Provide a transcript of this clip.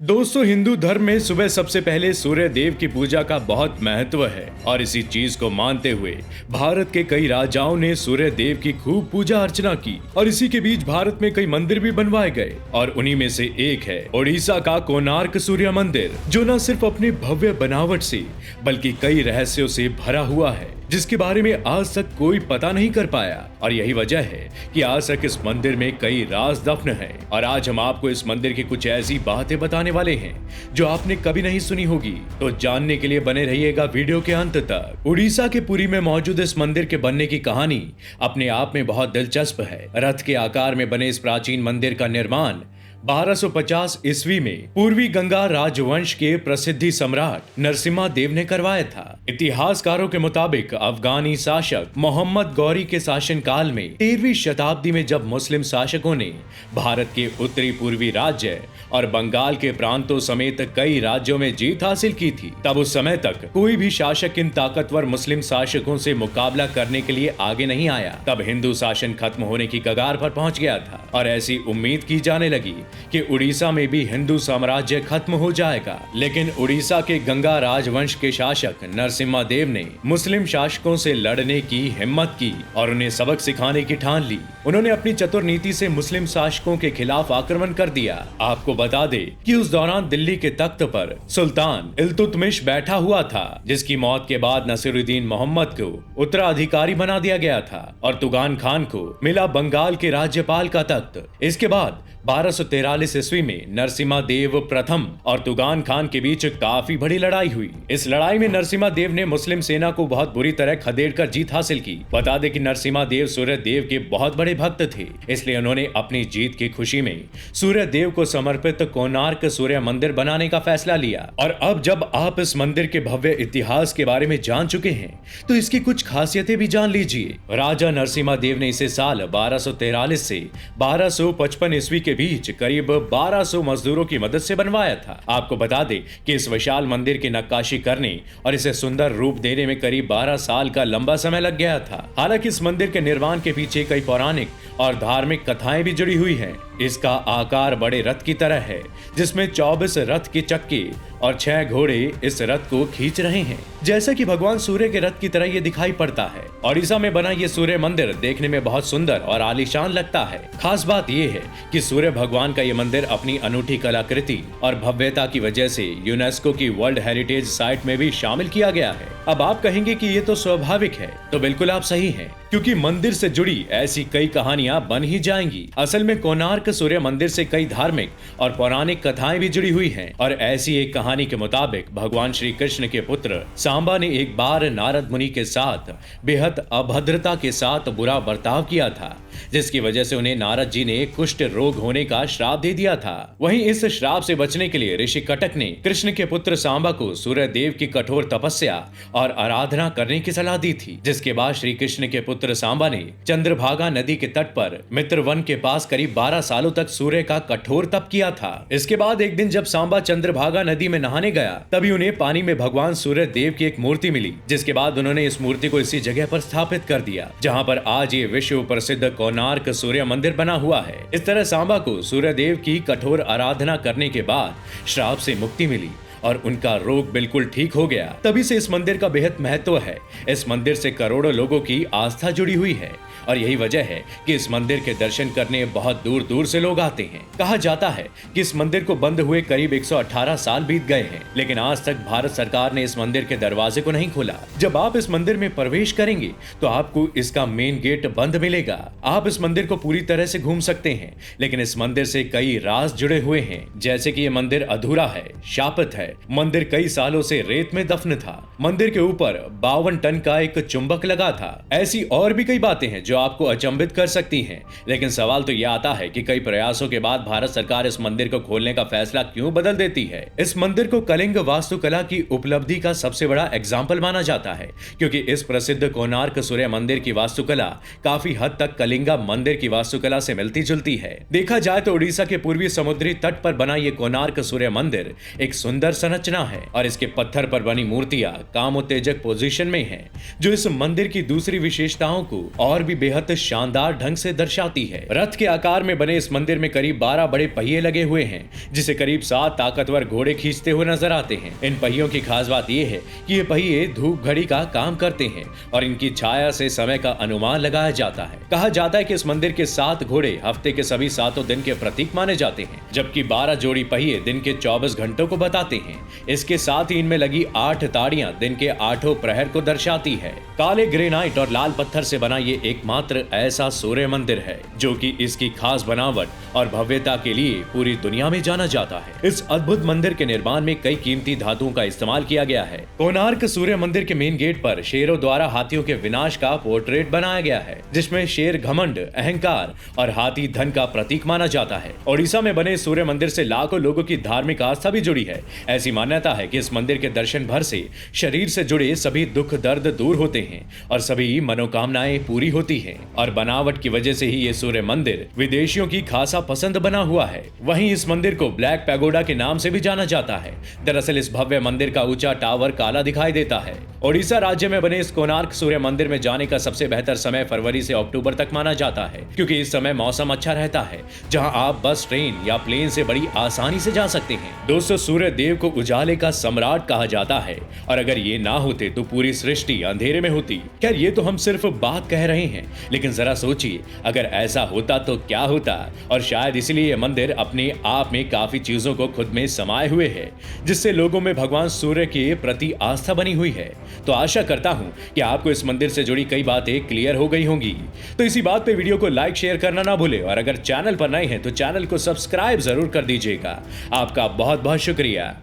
दोस्तों, हिंदू धर्म में सुबह सबसे पहले सूर्य देव की पूजा का बहुत महत्व है और इसी चीज को मानते हुए भारत के कई राजाओं ने सूर्य देव की खूब पूजा अर्चना की और इसी के बीच भारत में कई मंदिर भी बनवाए गए और उन्हीं में से एक है ओडिशा का कोणार्क सूर्य मंदिर, जो न सिर्फ अपनी भव्य बनावट से बल्कि कई रहस्यों से भरा हुआ है जिसके बारे में आज तक कोई पता नहीं कर पाया। और यही वजह है कि आज तक इस मंदिर में कई राज दफन हैं। और आज हम आपको इस मंदिर की कुछ ऐसी बातें बताने वाले हैं जो आपने कभी नहीं सुनी होगी। तो जानने के लिए बने रहिएगा वीडियो के अंत तक। उड़ीसा के पुरी में मौजूद इस मंदिर के बनने की कहानी अपने आप में बहुत दिलचस्प है। रथ के आकार में बने इस प्राचीन मंदिर का निर्माण 1250 ईस्वी में पूर्वी गंगा राजवंश के प्रसिद्धि सम्राट नरसिम्हा देव ने करवाया था। इतिहासकारों के मुताबिक अफगानी शासक मोहम्मद गौरी के शासनकाल में 13वीं शताब्दी में जब मुस्लिम शासकों ने भारत के उत्तरी पूर्वी राज्य और बंगाल के प्रांतों समेत कई राज्यों में जीत हासिल की थी, तब उस समय तक कोई भी शासक इन ताकतवर मुस्लिम शासकों से मुकाबला करने के लिए आगे नहीं आया। तब हिंदू शासन खत्म होने की कगार पर पहुंच गया था और ऐसी उम्मीद की जाने लगी कि उड़ीसा में भी हिंदू साम्राज्य खत्म हो जाएगा। लेकिन उड़ीसा के गंगा राजवंश के शासक नरसिम्हा देव ने मुस्लिम शासकों से लड़ने की हिम्मत की और उन्हें सबक सिखाने की ठान ली। उन्होंने अपनी चतुर नीति से मुस्लिम शासकों के खिलाफ आक्रमण कर दिया। आपको बता दे कि उस दौरान दिल्ली के तख्त पर सुल्तान इल्तुतमिश बैठा हुआ था, जिसकी मौत के बाद नसीरुद्दीन मोहम्मद को उत्तराधिकारी बना दिया गया था और तुगान खान को मिला बंगाल के राज्यपाल का तख्त। इसके बाद 1243 ईस्वी में नरसिम्हा देव प्रथम और तुगान खान के बीच काफी बड़ी लड़ाई हुई। इस लड़ाई में नरसिम्हा देव ने मुस्लिम सेना को बहुत बुरी तरह खदेड़कर जीत हासिल की। बता दें कि नरसिम्हा देव सूर्य देव के बहुत बड़े भक्त थे, इसलिए उन्होंने अपनी जीत की खुशी में सूर्य देव को समर्पित कोणार्क सूर्य मंदिर बनाने का फैसला लिया। और अब जब आप इस मंदिर के भव्य इतिहास के बारे में जान चुके हैं तो इसकी कुछ खासियतें भी जान लीजिए। राजा नरसिम्हा देव ने इसे साल 1243 से 1255 ईस्वी के बीच करीब 1200 मजदूरों की मदद से बनवाया था। आपको बता दें कि इस विशाल मंदिर की नक्काशी करने और इसे सुंदर रूप देने में करीब 12 साल का लंबा समय लग गया था। हालांकि इस मंदिर के निर्माण के पीछे कई पौराणिक और धार्मिक कथाएं भी जुड़ी हुई हैं। इसका आकार बड़े रथ की तरह है, जिसमें 24 रथ के चक्के और 6 घोड़े इस रथ को खींच रहे हैं, जैसा कि भगवान सूर्य के रथ की तरह ये दिखाई पड़ता है। ओडिशा में बना ये सूर्य मंदिर देखने में बहुत सुंदर और आलीशान लगता है। खास बात ये है कि सूर्य भगवान का ये मंदिर अपनी अनूठी कलाकृति और भव्यता की वजह से यूनेस्को की वर्ल्ड हेरिटेज साइट में भी शामिल किया गया है। अब आप कहेंगे कि ये तो स्वाभाविक है, तो बिल्कुल आप सही हैं, क्योंकि मंदिर से जुड़ी ऐसी कई कहानियां बन ही जाएंगी। असल में कोणार्क सूर्य मंदिर से कई धार्मिक और पौराणिक कथाएं भी जुड़ी हुई हैं और ऐसी एक कहानी के मुताबिक भगवान श्री कृष्ण के पुत्र सांबा ने एक बार नारद मुनि के साथ बेहद अभद्रता के साथ बुरा बर्ताव किया था, जिसकी वजह से उन्हें नारद जी ने कुष्ठ रोग होने का श्राप दे दिया था। वहीं इस श्राप से बचने के लिए ऋषि कटक ने कृष्ण के पुत्र सांबा को सूर्य देव की कठोर तपस्या और आराधना करने की सलाह दी थी, जिसके बाद श्री कृष्ण के पुत्र सांबा ने चंद्रभागा नदी के तट पर मित्रवन के पास करीब 12 सालों तक सूर्य का कठोर तप किया था। इसके बाद एक दिन जब सांबा चंद्रभागा नदी में नहाने गया, तभी उन्हें पानी में भगवान सूर्य देव की एक मूर्ति मिली, जिसके बाद उन्होंने इस मूर्ति को इसी जगह पर स्थापित कर दिया जहां पर आज ये विश्व प्रसिद्ध कोणार्क सूर्य मंदिर बना हुआ है। इस तरह सांबा को सूर्य देव की कठोर आराधना करने के बाद श्राप से मुक्ति मिली और उनका रोग बिल्कुल ठीक हो गया। तभी से इस मंदिर का बेहद महत्व है। इस मंदिर से करोड़ों लोगों की आस्था जुड़ी हुई है और यही वजह है कि इस मंदिर के दर्शन करने बहुत दूर दूर से लोग आते हैं। कहा जाता है कि इस मंदिर को बंद हुए करीब 118 साल बीत गए हैं, लेकिन आज तक भारत सरकार ने इस मंदिर के दरवाजे को नहीं खोला। जब आप इस मंदिर में प्रवेश करेंगे तो आपको इसका मेन गेट बंद मिलेगा। आप इस मंदिर को पूरी तरह से घूम सकते हैं, लेकिन इस मंदिर से कई राज जुड़े हुए हैं, जैसे कि ये मंदिर अधूरा है, शापित है। मंदिर कई सालों से रेत में दफन था। मंदिर के ऊपर 52 टन का एक चुंबक लगा था। ऐसी और भी कई बातें हैं जो आपको अचंभित कर सकती हैं, लेकिन सवाल तो यह आता है कि कई प्रयासों के बाद भारत सरकार इस मंदिर को खोलने का फैसला क्यों बदल देती है। इस मंदिर को कलिंग वास्तुकला की उपलब्धि का सबसे बड़ा एग्जाम्पल माना जाता है, क्योंकि इस प्रसिद्ध कोणार्क सूर्य मंदिर की वास्तुकला काफी हद तक कलिंगा मंदिर की वास्तुकला से मिलती जुलती है। देखा जाए तो उड़ीसा के पूर्वी समुद्री तट पर बना ये कोणार्क सूर्य मंदिर एक सुंदर संरचना है और इसके पत्थर पर बनी मूर्तियां कामोत्तेजक पोजीशन में हैं, जो इस मंदिर की दूसरी विशेषताओं को और भी बेहद शानदार ढंग से दर्शाती है। रथ के आकार में बने इस मंदिर में करीब 12 बड़े पहिए लगे हुए हैं, जिसे करीब 7 ताकतवर घोड़े खींचते हुए नजर आते हैं। इन पहियों की खास बात यह है कि ये पहिए धूप घड़ी का काम करते हैं और इनकी छाया से समय का अनुमान लगाया जाता है। कहा जाता है कि इस मंदिर के 7 घोड़े हफ्ते के सभी 7 दिन के प्रतीक माने जाते हैं, जबकि 12 जोड़ी पहिए दिन के 24 घंटों को बताते हैं। इसके साथ ही इनमें लगी 8 ताड़ियां दिन के 8 प्रहर को दर्शाती है। काले ग्रेनाइट और लाल पत्थर से बना ये एकमात्र ऐसा सूर्य मंदिर है जो कि इसकी खास बनावट और भव्यता के लिए पूरी दुनिया में जाना जाता है। इस अद्भुत मंदिर के निर्माण में कई कीमती धातुओं का इस्तेमाल किया गया है। कोणार्क सूर्य मंदिर के मेन गेट पर शेरों द्वारा हाथियों के विनाश का पोर्ट्रेट बनाया गया है, जिसमें शेर घमंड, अहंकार और हाथी धन का प्रतीक माना जाता है। ओडिशा में बने सूर्य मंदिर से लाखों लोगों की धार्मिक आस्था भी जुड़ी है। ऐसी मान्यता है कि इस मंदिर के दर्शन भर से शरीर से जुड़े सभी दुख दर्द दूर होते हैं और सभी मनोकामनाएं पूरी होती हैं। और बनावट की वजह से ही ये सूर्य मंदिर विदेशियों की खासा पसंद बना हुआ है। वहीं इस मंदिर को ब्लैक पैगोडा के नाम से भी जाना जाता है। दरअसल इस भव्य मंदिर का ऊंचा टावर काला दिखाई देता है। ओडिशा राज्य में बने इस कोणार्क सूर्य मंदिर में जाने का सबसे बेहतर समय फरवरी से अक्टूबर तक माना जाता है, क्योंकि इस समय मौसम अच्छा रहता है, जहां आप बस, ट्रेन या प्लेन से बड़ी आसानी से जा सकते हैं। दोस्तों, सूर्य देव को उजाले का सम्राट कहा जाता है और अगर ये ना होते तो पूरी सृष्टि अंधेरे में होती। खैर, ये तो हम सिर्फ बात कह रहे हैं, लेकिन जरा सोचिए अगर ऐसा होता तो क्या होता। और शायद इसलिए ये मंदिर अपने आप में काफी चीजों को खुद में समाये हुए है, जिससे लोगों में भगवान सूर्य के प्रति आस्था बनी हुई है। तो आशा करता हूं कि आपको इस मंदिर से जुड़ी कई बातें क्लियर हो गई होंगी। तो इसी बात पे वीडियो को लाइक शेयर करना ना भूले और अगर चैनल पर नए हैं तो चैनल को सब्सक्राइब जरूर कर दीजिएगा। आपका बहुत बहुत शुक्रिया।